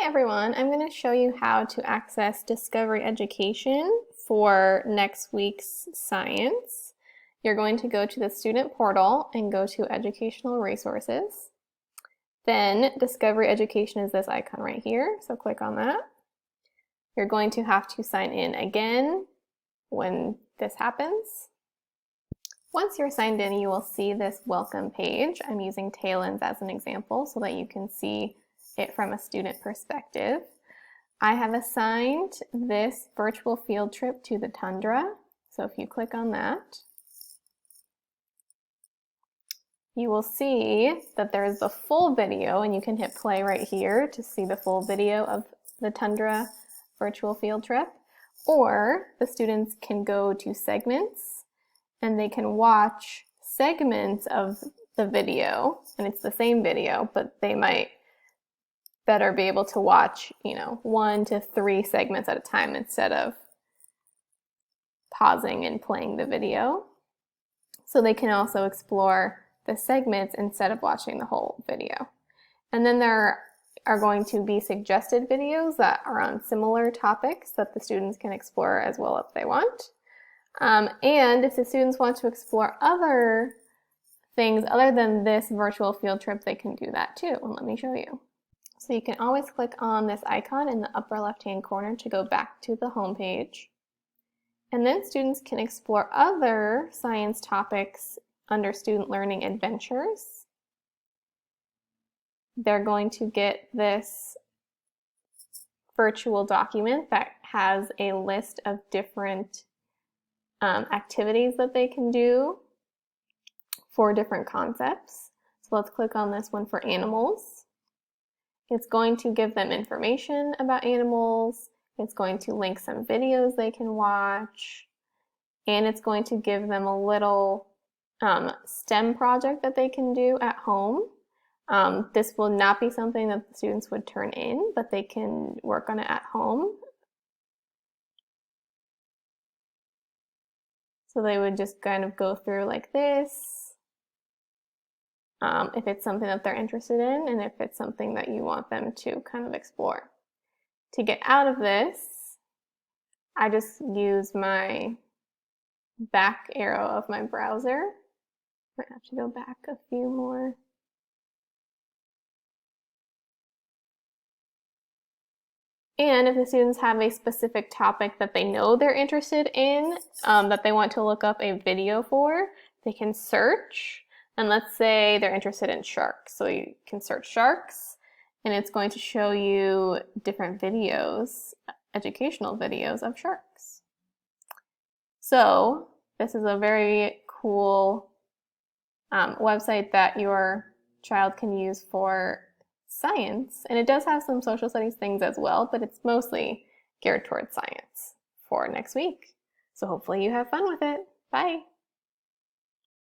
everyone, I'm going to show you how to access Discovery Education for next week's science. You're going to go to the student portal and go to Educational Resources. Then Discovery Education is this icon right here, so click on that. You're going to have to sign in again when this happens. Once you're signed in, you will see this welcome page. I'm using Talens as an example so that you can see it from a student perspective. I have assigned this virtual field trip to the tundra. So if you click on that, you will see that there is the full video, and you can hit play right here to see the full video of the tundra virtual field trip. Or the students can go to segments and they can watch segments of the video, and it's the same video, but they might better be able to watch, 1 to 3 segments at a time instead of pausing and playing the video. So they can also explore the segments instead of watching the whole video. And then there are going to be suggested videos that are on similar topics that the students can explore as well if they want. And if the students want to explore other things other than this virtual field trip, they can do that too. And let me show you. So you can always click on this icon in the upper left-hand corner to go back to the home page. And then students can explore other science topics under Student Learning Adventures. They're going to get this virtual document that has a list of different activities that they can do for different concepts. So let's click on this one for animals. It's going to give them information about animals. It's going to link some videos they can watch. And it's going to give them a little STEM project that they can do at home. This will not be something that the students would turn in, but they can work on it at home. So they would just kind of go through like this. If it's something that they're interested in, and if it's something that you want them to kind of explore. To get out of this, I just use my back arrow of my browser. Might have to go back a few more. And if the students have a specific topic that they know they're interested in, that they want to look up a video for, they can search. And let's say they're interested in sharks. So you can search sharks, and it's going to show you different videos, educational videos of sharks. So this is a very cool website that your child can use for science. And it does have some social studies things as well, but it's mostly geared towards science for next week. So hopefully you have fun with it. Bye.